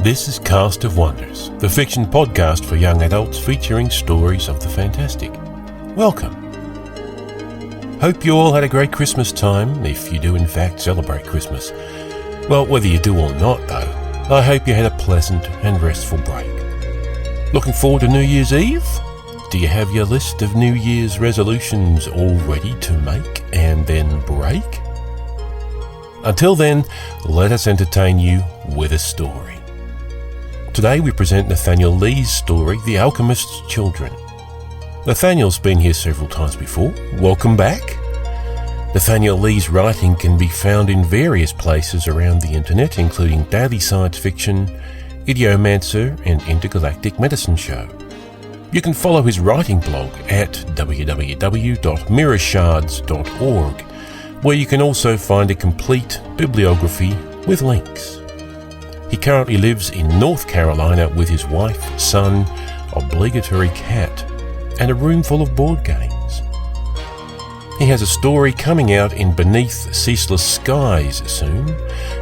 This is Cast of Wonders, the fiction podcast for young adults featuring stories of the fantastic. Welcome. Hope you all had a great Christmas time, if you do in fact celebrate Christmas. Well, whether you do or not though, I hope you had a pleasant and restful break. Looking forward to New Year's Eve? Do you have your list of New Year's resolutions all ready to make and then break? Until then, let us entertain you with a story. Today we present Nathaniel Lee's story, The Alchemist's Children. Nathaniel's been here several times before. Welcome back. Nathaniel Lee's writing can be found in various places around the internet, including Daily Science Fiction, Idiomancer and Intergalactic Medicine Show. You can follow his writing blog at www.mirrorshards.org, where you can also find a complete bibliography with links. He currently lives in North Carolina with his wife, son, obligatory cat, and a room full of board games. He has a story coming out in Beneath Ceaseless Skies soon,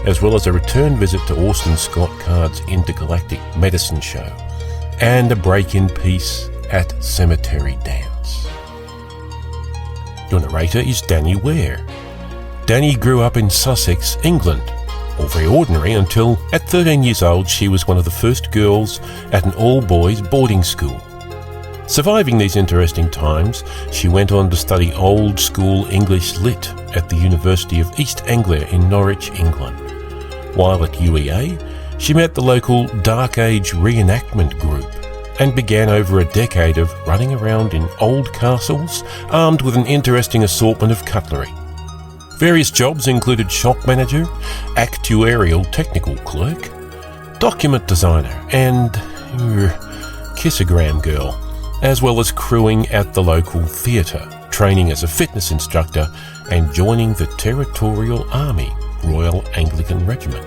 as well as a return visit to Orson Scott Card's Intergalactic Medicine Show, and a break-in piece at Cemetery Dance. Your narrator is Danny Ware. Danny grew up in Sussex, England, all very ordinary until, at 13 years old, she was one of the first girls at an all-boys boarding school. Surviving these interesting times, she went on to study Old School English Lit at the University of East Anglia in Norwich, England. While at UEA, she met the local Dark Age reenactment group and began over a decade of running around in old castles armed with an interesting assortment of cutlery. Various jobs included shop manager, actuarial technical clerk, document designer, and kissogram girl, as well as crewing at the local theatre, training as a fitness instructor, and joining the Territorial Army, Royal Anglican Regiment.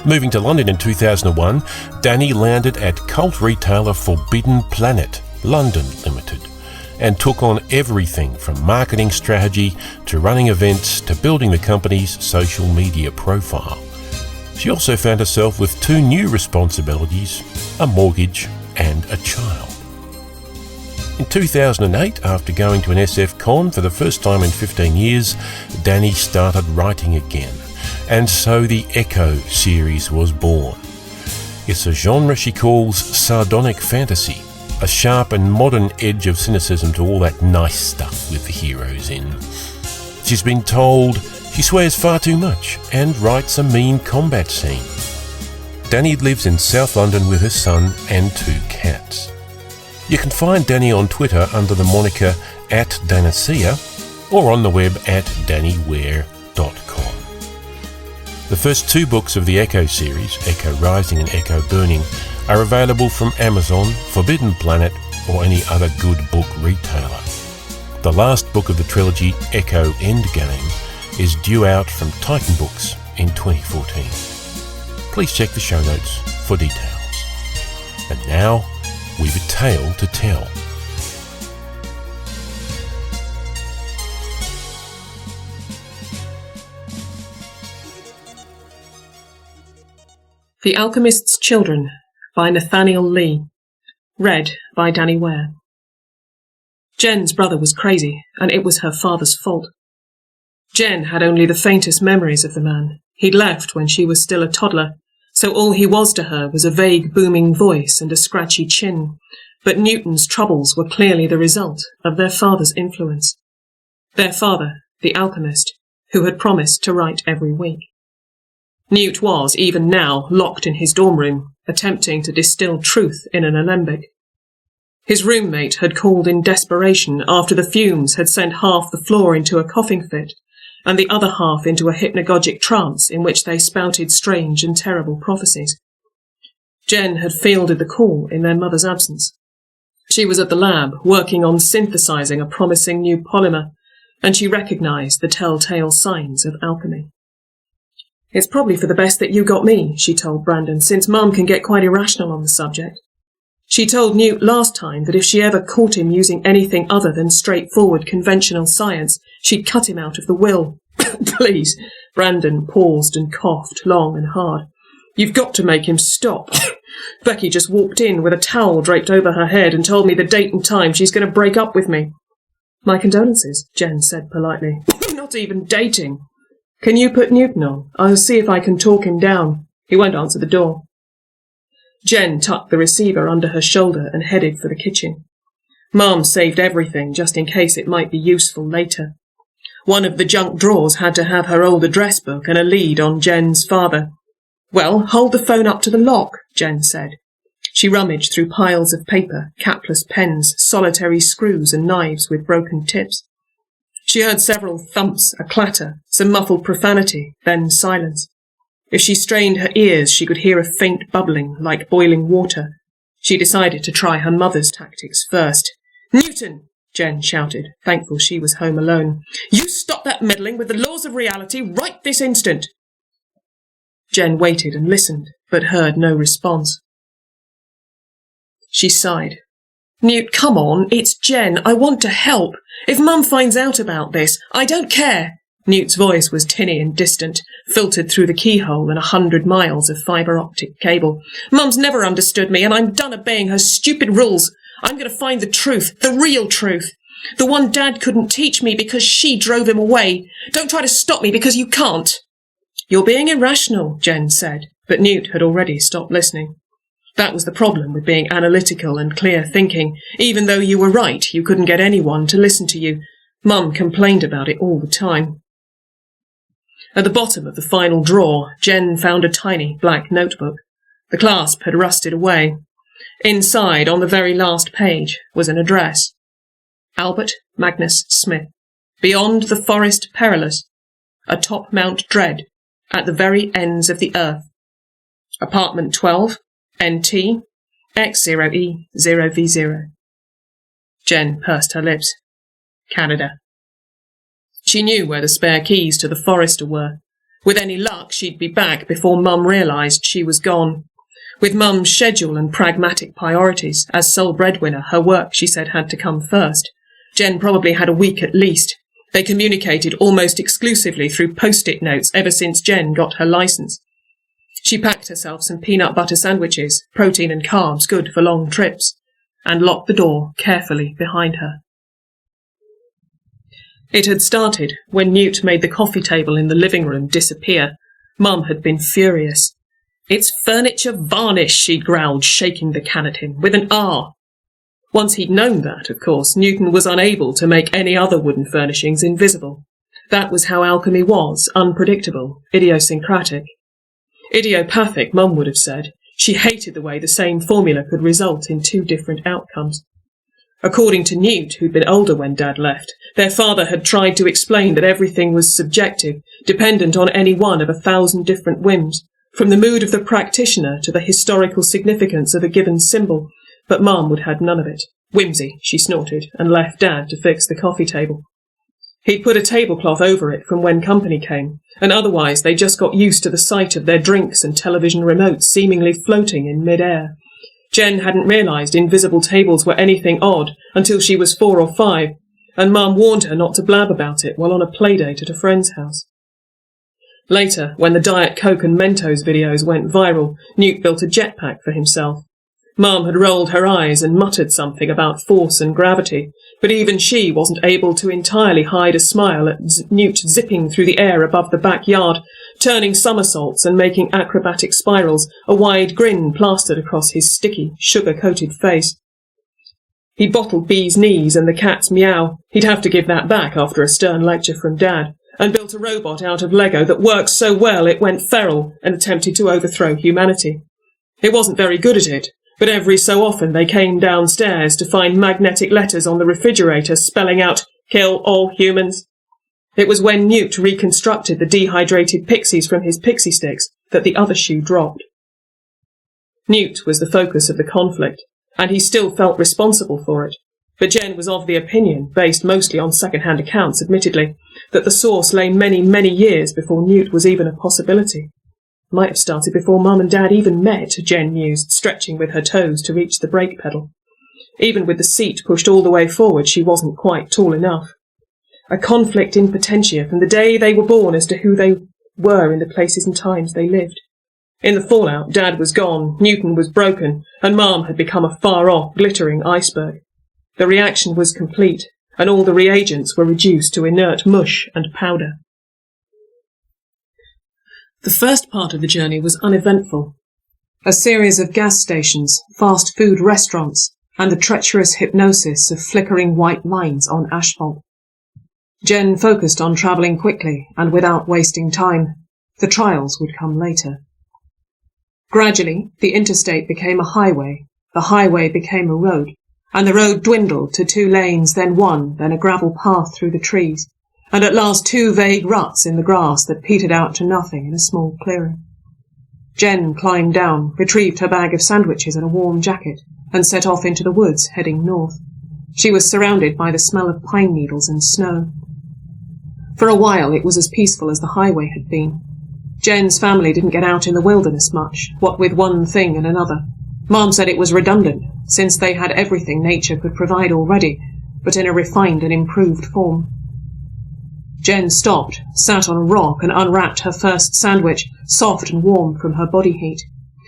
Moving to London in 2001, Danny landed at cult retailer Forbidden Planet, London Limited, and took on everything from marketing strategy to running events to building the company's social media profile. She also found herself with two new responsibilities, a mortgage and a child. In 2008, after going to an SF con for the first time in 15 years, Danny started writing again, and so the Echo series was born. It's a genre she calls sardonic fantasy, a sharp and modern edge of cynicism to all that nice stuff with the heroes in. She's been told she swears far too much and writes a mean combat scene. Danny lives in South London with her son and two cats. You can find Danny on Twitter under the moniker @Danacia or on the web at dannyware.com. The first two books of the Echo series, Echo Rising and Echo Burning, are available from Amazon, Forbidden Planet, or any other good book retailer. The last book of the trilogy, Echo Endgame, is due out from Titan Books in 2014. Please check the show notes for details. And now, we've a tale to tell. The Alchemist's Children by Nathaniel Lee. Read by Danny Ware. Jen's brother was crazy, and it was her father's fault. Jen had only the faintest memories of the man. He'd left when she was still a toddler, so all he was to her was a vague booming voice and a scratchy chin. But Newton's troubles were clearly the result of their father's influence. Their father, the alchemist, who had promised to write every week. Newt was, even now, locked in his dorm room, attempting to distill truth in an alembic. His roommate had called in desperation after the fumes had sent half the floor into a coughing fit, and the other half into a hypnagogic trance in which they spouted strange and terrible prophecies. Jen had fielded the call in their mother's absence. She was at the lab, working on synthesizing a promising new polymer, and she recognized the telltale signs of alchemy. "It's probably for the best that you got me," she told Brandon, "since Mum can get quite irrational on the subject. She told Newt last time that if she ever caught him using anything other than straightforward conventional science, she'd cut him out of the will." "Please." Brandon paused and coughed long and hard. You've got to make him stop. Becky just walked in with a towel draped over her head and told me the date and time she's going to break up with me. My condolences, Jen said politely. We're not even dating. Can you put Newton on? I'll see if I can talk him down. He won't answer the door. Jen tucked the receiver under her shoulder and headed for the kitchen. Mum saved everything just in case it might be useful later. One of the junk drawers had to have her old address book and a lead on Jen's father. Well, hold the phone up to the lock, Jen said. She rummaged through piles of paper, capless pens, solitary screws and knives with broken tips. She heard several thumps, a clatter, some muffled profanity, then silence. If she strained her ears, she could hear a faint bubbling, like boiling water. She decided to try her mother's tactics first. "Newton!" Jen shouted, thankful she was home alone. "You stop that meddling with the laws of reality right this instant!" Jen waited and listened, but heard no response. She sighed. "Newt, come on, it's Jen. I want to help. If Mum finds out about this, I don't care." Newt's voice was tinny and distant, filtered through the keyhole in 100 miles of fibre-optic cable. "Mum's never understood me, and I'm done obeying her stupid rules. I'm going to find the truth, the real truth. The one Dad couldn't teach me because she drove him away. Don't try to stop me because you can't." "You're being irrational," Jen said, but Newt had already stopped listening. That was the problem with being analytical and clear thinking. Even though you were right, you couldn't get anyone to listen to you. Mum complained about it all the time. At the bottom of the final drawer, Jen found a tiny black notebook. The clasp had rusted away. Inside, on the very last page, was an address. Albert Magnus Smith. Beyond the forest perilous. Atop Mount Dread. At the very ends of the earth. Apartment 12. NT. X0E0V0. Jen pursed her lips. Canada. She knew where the spare keys to the Forester were. With any luck, she'd be back before Mum realised she was gone. With Mum's schedule and pragmatic priorities, as sole breadwinner, her work, she said, had to come first. Jen probably had a week at least. They communicated almost exclusively through post-it notes ever since Jen got her licence. She packed herself some peanut butter sandwiches, protein and carbs good for long trips, and locked the door carefully behind her. It had started when Newt made the coffee table in the living room disappear. Mum had been furious. "It's furniture varnish," she'd growled, shaking the can at him, with an R. Once he'd known that, of course, Newton was unable to make any other wooden furnishings invisible. That was how alchemy was, unpredictable, idiosyncratic. Idiopathic, Mum would have said. She hated the way the same formula could result in two different outcomes. According to Newt, who'd been older when Dad left, their father had tried to explain that everything was subjective, dependent on any one of 1,000 different whims, from the mood of the practitioner to the historical significance of a given symbol, but Mum would have none of it. "Whimsy," she snorted, and left Dad to fix the coffee table. He'd put a tablecloth over it from when company came, and otherwise they just got used to the sight of their drinks and television remotes seemingly floating in mid-air. Jen hadn't realised invisible tables were anything odd until she was 4 or 5, and Mum warned her not to blab about it while on a playdate at a friend's house. Later, when the Diet Coke and Mentos videos went viral, Newt built a jetpack for himself. Mum had rolled her eyes and muttered something about force and gravity, but even she wasn't able to entirely hide a smile at Newt zipping through the air above the backyard, turning somersaults and making acrobatic spirals, a wide grin plastered across his sticky, sugar-coated face. He bottled Bee's knees and the cat's meow. He'd have to give that back after a stern lecture from Dad, and built a robot out of Lego that worked so well it went feral and attempted to overthrow humanity. It wasn't very good at it, but every so often they came downstairs to find magnetic letters on the refrigerator spelling out, "Kill all humans." It was when Newt reconstructed the dehydrated pixies from his pixie sticks that the other shoe dropped. Newt was the focus of the conflict, and he still felt responsible for it, but Jen was of the opinion, based mostly on second-hand accounts admittedly, that the source lay many, many years before Newt was even a possibility. Might have started before Mum and Dad even met, Jen mused, stretching with her toes to reach the brake pedal. Even with the seat pushed all the way forward, she wasn't quite tall enough. A conflict in potentia from the day they were born as to who they were in the places and times they lived. In the fallout, Dad was gone, Newton was broken, and Mom had become a far-off, glittering iceberg. The reaction was complete, and all the reagents were reduced to inert mush and powder. The first part of the journey was uneventful. A series of gas stations, fast food restaurants, and the treacherous hypnosis of flickering white lines on asphalt. Jen focused on travelling quickly and without wasting time. The trials would come later. Gradually, the interstate became a highway, the highway became a road, and the road dwindled to 2 lanes, then 1, then a gravel path through the trees, and at last 2 vague ruts in the grass that petered out to nothing in a small clearing. Jen climbed down, retrieved her bag of sandwiches and a warm jacket, and set off into the woods, heading north. She was surrounded by the smell of pine needles and snow. For a while it was as peaceful as the highway had been. Jen's family didn't get out in the wilderness much, what with one thing and another. Mom said it was redundant, since they had everything nature could provide already, but in a refined and improved form. Jen stopped, sat on a rock and unwrapped her first sandwich, soft and warm from her body heat.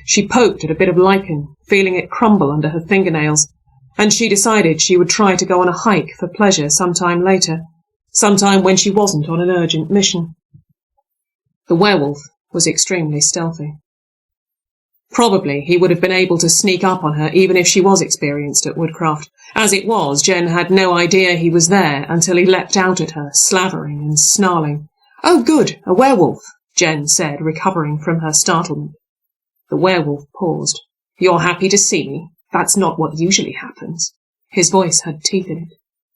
She poked at a bit of lichen, feeling it crumble under her fingernails, and she decided she would try to go on a hike for pleasure sometime later, sometime when she wasn't on an urgent mission. The werewolf was extremely stealthy. Probably he would have been able to sneak up on her even if she was experienced at woodcraft. As it was, Jen had no idea he was there until he leapt out at her, slavering and snarling. "Oh, good, a werewolf," Jen said, recovering from her startlement. The werewolf paused. "You're happy to see me? That's not what usually happens." His voice had teeth in it.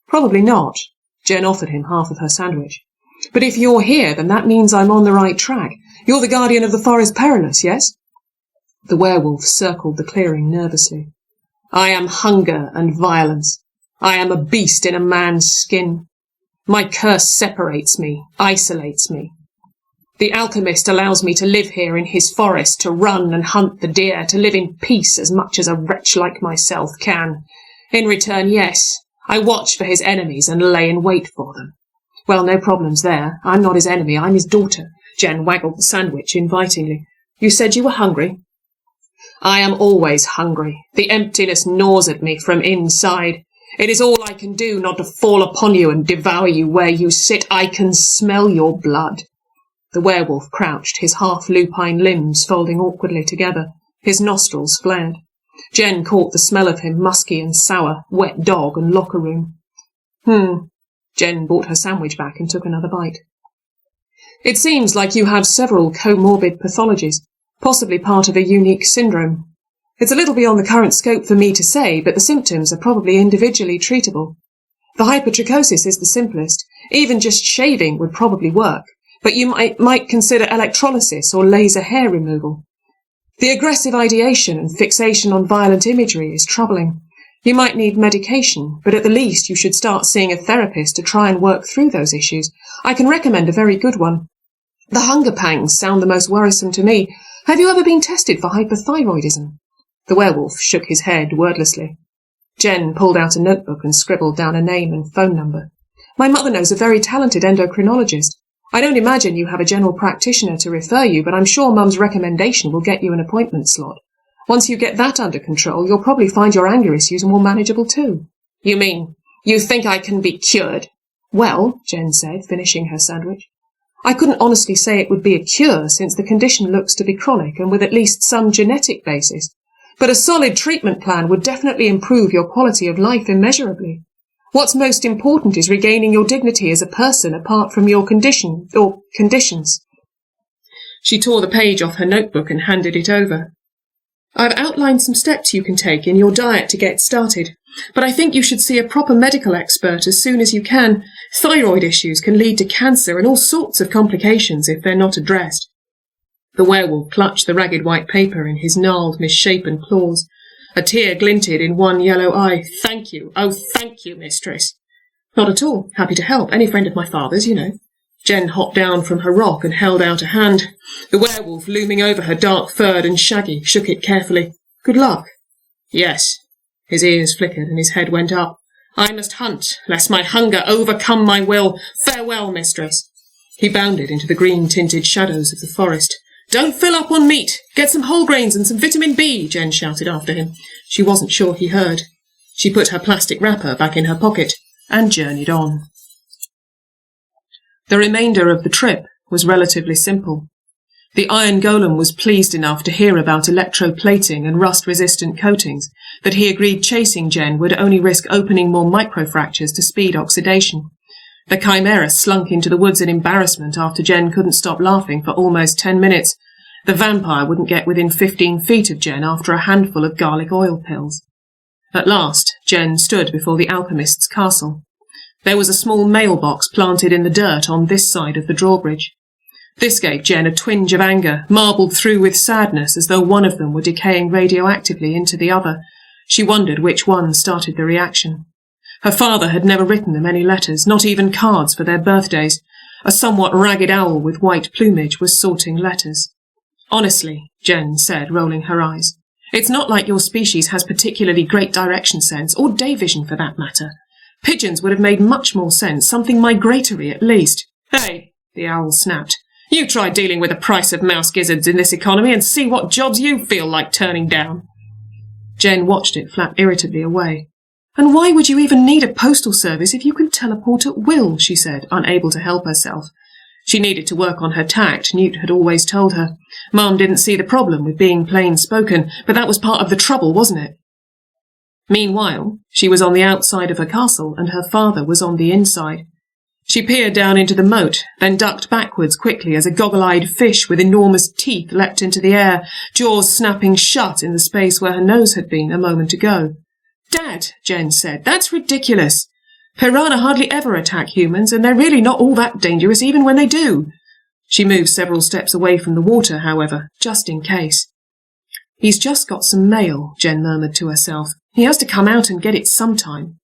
"Probably not." Jen offered him half of her sandwich. "But if you're here, then that means I'm on the right track. You're the guardian of the Forest Perilous, yes?" The werewolf circled the clearing nervously. "I am hunger and violence. I am a beast in a man's skin. My curse separates me, isolates me. The alchemist allows me to live here in his forest, to run and hunt the deer, to live in peace as much as a wretch like myself can. In return, yes, I watch for his enemies and lay in wait for them. Well, no problems there. I'm not his enemy, I'm his daughter." Jen waggled the sandwich invitingly. "You said you were hungry?" "I am always hungry. The emptiness gnaws at me from inside. It is all I can do not to fall upon you and devour you where you sit. I can smell your blood." The werewolf crouched, his half-lupine limbs folding awkwardly together. His nostrils flared. Jen caught the smell of him, musky and sour, wet dog and locker room. Jen brought her sandwich back and took another bite. "It seems like you have several comorbid pathologies, possibly part of a unique syndrome. It's a little beyond the current scope for me to say, but the symptoms are probably individually treatable. The hypertrichosis is the simplest. Even just shaving would probably work, but you might consider electrolysis or laser hair removal. The aggressive ideation and fixation on violent imagery is troubling. You might need medication, but at the least you should start seeing a therapist to try and work through those issues. I can recommend a very good one. The hunger pangs sound the most worrisome to me. Have you ever been tested for hypothyroidism?" The werewolf shook his head wordlessly. Jen pulled out a notebook and scribbled down a name and phone number. "My mother knows a very talented endocrinologist. I don't imagine you have a general practitioner to refer you, but I'm sure Mum's recommendation will get you an appointment slot. Once you get that under control, you'll probably find your anger issues more manageable too." "You mean, you think I can be cured?" "Well," Jen said, finishing her sandwich, "I couldn't honestly say it would be a cure, since the condition looks to be chronic and with at least some genetic basis. But a solid treatment plan would definitely improve your quality of life immeasurably. What's most important is regaining your dignity as a person apart from your condition, or conditions." She tore the page off her notebook and handed it over. "I've outlined some steps you can take in your diet to get started, but I think you should see a proper medical expert as soon as you can. Thyroid issues can lead to cancer and all sorts of complications if they're not addressed." The werewolf clutched the ragged white paper in his gnarled, misshapen claws. A tear glinted in one yellow eye. "Thank you. Oh, thank you, mistress." "Not at all. Happy to help. Any friend of my father's, you know." Jen hopped down from her rock and held out a hand. The werewolf, looming over her, dark-furred and shaggy, shook it carefully. "Good luck." "Yes." His ears flickered and his head went up. "I must hunt, lest my hunger overcome my will. Farewell, mistress." He bounded into the green-tinted shadows of the forest. Don't fill up on meat. Get some whole grains and some vitamin B, Jen shouted after him. She wasn't sure he heard. She put her plastic wrapper back in her pocket and journeyed on. The remainder of the trip was relatively simple. The iron golem was pleased enough to hear about electroplating and rust-resistant coatings that he agreed chasing Jen would only risk opening more microfractures to speed oxidation. The chimera slunk into the woods in embarrassment after Jen couldn't stop laughing for almost 10 minutes. The vampire wouldn't get within 15 feet of Jen after a handful of garlic oil pills. At last, Jen stood before the alchemist's castle. There was a small mailbox planted in the dirt on this side of the drawbridge. This gave Jen a twinge of anger, marbled through with sadness as though one of them were decaying radioactively into the other. She wondered which one started the reaction. Her father had never written them any letters, not even cards for their birthdays. A somewhat ragged owl with white plumage was sorting letters. Honestly, Jen said, rolling her eyes, it's not like your species has particularly great direction sense, or day vision for that matter. Pigeons would have made much more sense, something migratory at least. Hey, the owl snapped. You try dealing with the price of mouse gizzards in this economy and see what jobs you feel like turning down. Jen watched it flap irritably away. And why would you even need a postal service if you can teleport at will, she said, unable to help herself. She needed to work on her tact, Newt had always told her. Mum didn't see the problem with being plain-spoken, but that was part of the trouble, wasn't it? Meanwhile, she was on the outside of her castle and her father was on the inside. She peered down into the moat, then ducked backwards quickly as a goggle-eyed fish with enormous teeth leapt into the air, jaws snapping shut in the space where her nose had been a moment ago. Dad, Jen said, that's ridiculous. Piranha hardly ever attack humans, and they're really not all that dangerous even when they do. She moved several steps away from the water, however, just in case. He's just got some mail, Jen murmured to herself. He has to come out and get it sometime.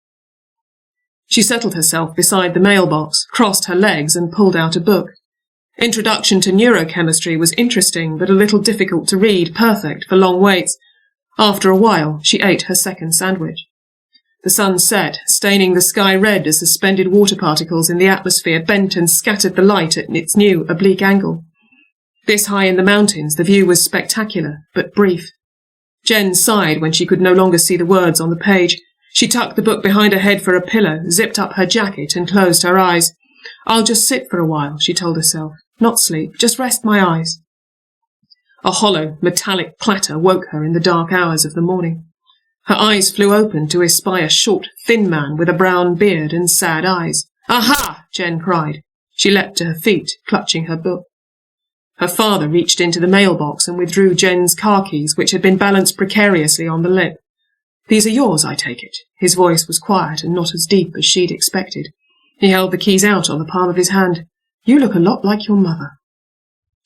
She settled herself beside the mailbox, crossed her legs and pulled out a book. Introduction to Neurochemistry was interesting, but a little difficult to read, perfect for long waits. After a while, she ate her second sandwich. The sun set, staining the sky red as suspended water particles in the atmosphere bent and scattered the light at its new oblique angle. This high in the mountains, the view was spectacular, but brief. Jen sighed when she could no longer see the words on the page. She tucked the book behind her head for a pillow, zipped up her jacket and closed her eyes. I'll just sit for a while, she told herself. Not sleep, just rest my eyes. A hollow, metallic clatter woke her in the dark hours of the morning. Her eyes flew open to espy a short, thin man with a brown beard and sad eyes. Aha! Jen cried. She leapt to her feet, clutching her book. Her father reached into the mailbox and withdrew Jen's car keys, which had been balanced precariously on the lip. These are yours, I take it. His voice was quiet and not as deep as she'd expected. He held the keys out on the palm of his hand. You look a lot like your mother.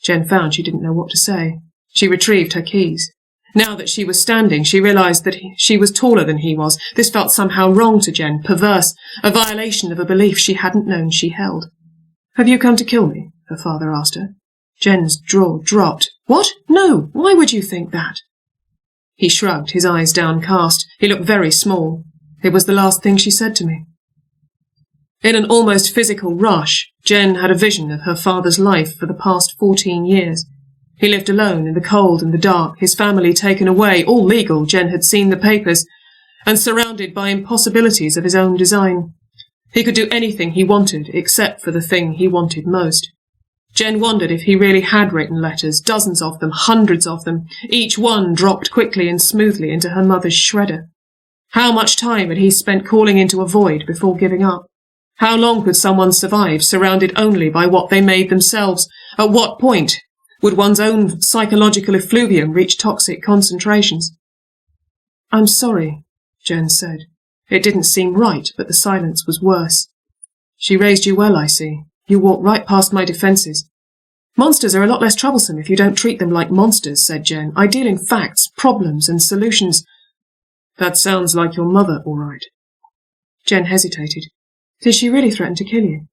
Jen found she didn't know what to say. She retrieved her keys. Now that she was standing, she realised that she was taller than he was. This felt somehow wrong to Jen, perverse, a violation of a belief she hadn't known she held. Have you come to kill me? Her father asked her. Jen's jaw dropped. What? No, why would you think that? He shrugged, his eyes downcast. He looked very small. It was the last thing she said to me. In an almost physical rush, Jen had a vision of her father's life for the past 14 years. He lived alone in the cold and the dark, his family taken away, all legal, Jen had seen the papers, and surrounded by impossibilities of his own design. He could do anything he wanted, except for the thing he wanted most. Jen wondered if he really had written letters, dozens of them, hundreds of them, each one dropped quickly and smoothly into her mother's shredder. How much time had he spent calling into a void before giving up? How long could someone survive, surrounded only by what they made themselves? At what point would one's own psychological effluvium reach toxic concentrations? I'm sorry, Jen said. It didn't seem right, but the silence was worse. She raised you well, I see. You walked right past my defences. Monsters are a lot less troublesome if you don't treat them like monsters, said Jen. I deal in facts, problems and solutions. That sounds like your mother, all right. Jen hesitated. Did she really threaten to kill you?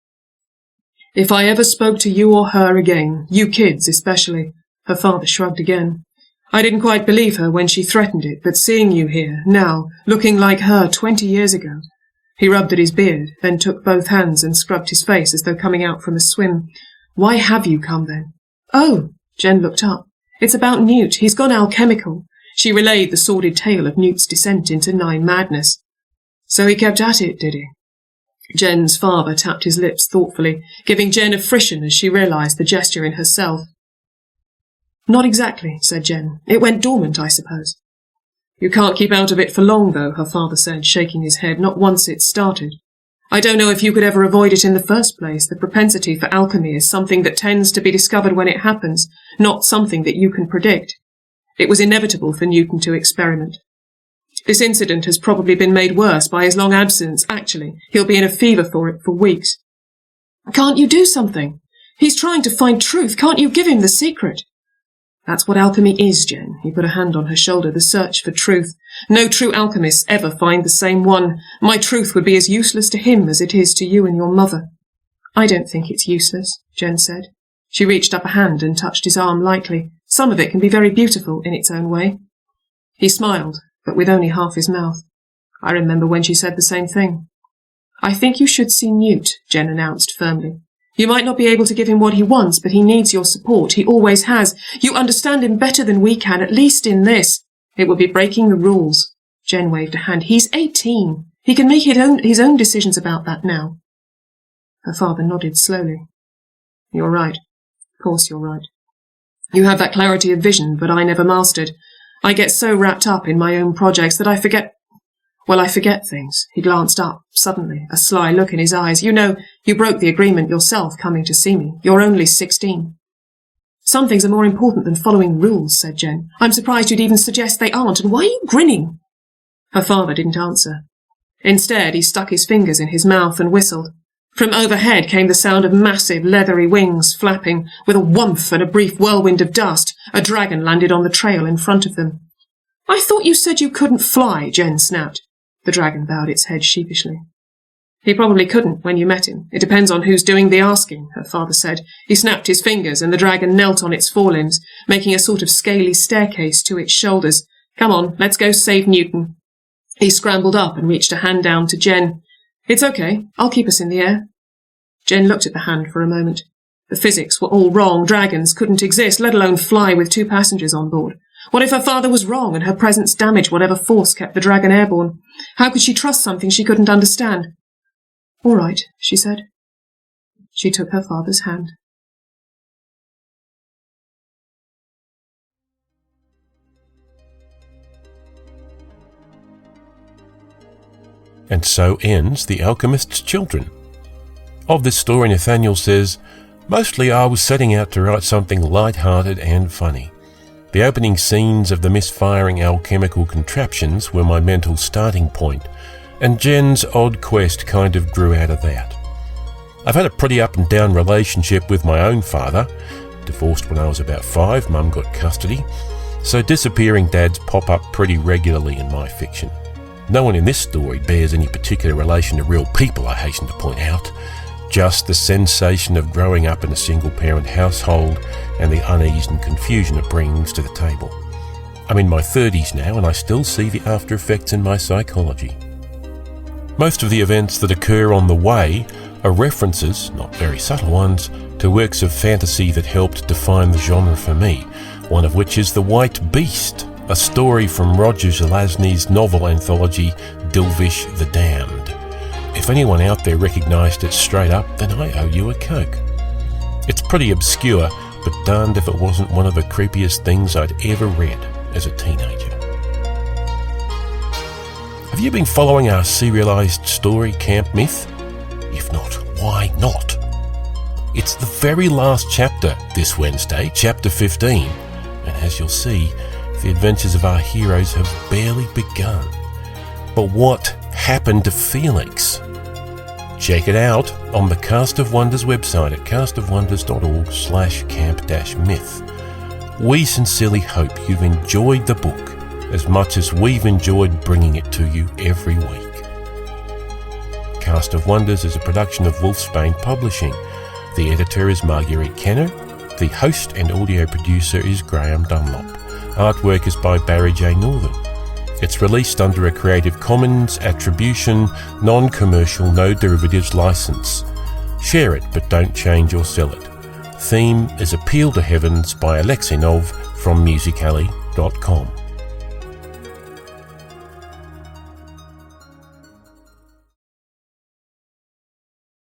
If I ever spoke to you or her again, you kids especially, her father shrugged again. I didn't quite believe her when she threatened it, but seeing you here, now, looking like her 20 years ago. He rubbed at his beard, then took both hands and scrubbed his face as though coming out from a swim. Why have you come then? Oh, Jen looked up. It's about Newt. He's gone alchemical." She relayed the sordid tale of Newt's descent into nigh madness. "So he kept at it, did he?" Jen's father tapped his lips thoughtfully, giving Jen a frisson as she realised the gesture in herself. "Not exactly," said Jen. "It went dormant, I suppose." "You can't keep out of it for long, though," her father said, shaking his head. "Not once it's started. I don't know if you could ever avoid it in the first place. The propensity for alchemy is something that tends to be discovered when it happens, not something that you can predict. It was inevitable for Newton to experiment. This incident has probably been made worse by his long absence. Actually, he'll be in a fever for it for weeks." "Can't you do something? He's trying to find truth. Can't you give him the secret?" "That's what alchemy is, Jen." He put a hand on her shoulder. "The search for truth. No true alchemists ever find the same one. My truth would be as useless to him as it is to you and your mother." "I don't think it's useless," Jen said. She reached up a hand and touched his arm lightly. "Some of it can be very beautiful in its own way." He smiled, but with only half his mouth. "I remember when she said the same thing." "I think you should see Newt," Jen announced firmly. "You might not be able to give him what he wants, but he needs your support. He always has. You understand him better than we can, at least in this. It would be breaking the rules." Jen waved a hand. "He's 18. He can make his own decisions about that now." Her father nodded slowly. "You're right. Of course you're right. You have that clarity of vision, but I never mastered. I get so wrapped up in my own projects that I forget things." He glanced up, suddenly, a sly look in his eyes. "You know, you broke the agreement yourself coming to see me. You're only 16. "Some things are more important than following rules," said Jen. "I'm surprised you'd even suggest they aren't. And why are you grinning?" Her father didn't answer. Instead, he stuck his fingers in his mouth and whistled. From overhead came the sound of massive, leathery wings flapping. With a whumph and a brief whirlwind of dust, a dragon landed on the trail in front of them. "I thought you said you couldn't fly," Jen snapped. The dragon bowed its head sheepishly. "He probably couldn't when you met him. It depends on who's doing the asking," her father said. He snapped his fingers and the dragon knelt on its forelimbs, making a sort of scaly staircase to its shoulders. "Come on, let's go save Newton." He scrambled up and reached a hand down to Jen. "It's okay. I'll keep us in the air." Jen looked at the hand for a moment. The physics were all wrong. Dragons couldn't exist, let alone fly with 2 passengers on board. What if her father was wrong and her presence damaged whatever force kept the dragon airborne? How could she trust something she couldn't understand? "All right," she said. She took her father's hand. And so ends The Alchemist's Children. Of this story, Nathaniel says, "Mostly I was setting out to write something light-hearted and funny. The opening scenes of the misfiring alchemical contraptions were my mental starting point, and Jen's odd quest kind of grew out of that. I've had a pretty up and down relationship with my own father. Divorced when I was about 5, Mum got custody, so disappearing dads pop up pretty regularly in my fiction. No one in this story bears any particular relation to real people, I hasten to point out. Just the sensation of growing up in a single-parent household and the unease and confusion it brings to the table. I'm in my 30s now and I still see the after effects in my psychology. Most of the events that occur on the way are references, not very subtle ones, to works of fantasy that helped define the genre for me, one of which is The White Beast, a story from Roger Zelazny's novel anthology Dilvish the Damned. If anyone out there recognised it straight up, then I owe you a Coke. It's pretty obscure, but darned if it wasn't one of the creepiest things I'd ever read as a teenager. Have you been following our serialised story Camp Myth? If not, why not? It's the very last chapter this Wednesday, chapter 15, and as you'll see, the adventures of our heroes have barely begun. But what happened to Felix? Check it out on the Cast of Wonders website at castofwonders.org/camp-myth. We sincerely hope you've enjoyed the book as much as we've enjoyed bringing it to you every week. Cast of Wonders is a production of Wolfsbane Publishing. The editor is Marguerite Kenner. The host and audio producer is Graham Dunlop. Artwork is by Barry J. Northern. It's released under a Creative Commons Attribution, Non-Commercial, No Derivatives license. Share it, but don't change or sell it. Theme is Appeal to Heavens by Alexinov from musically.com.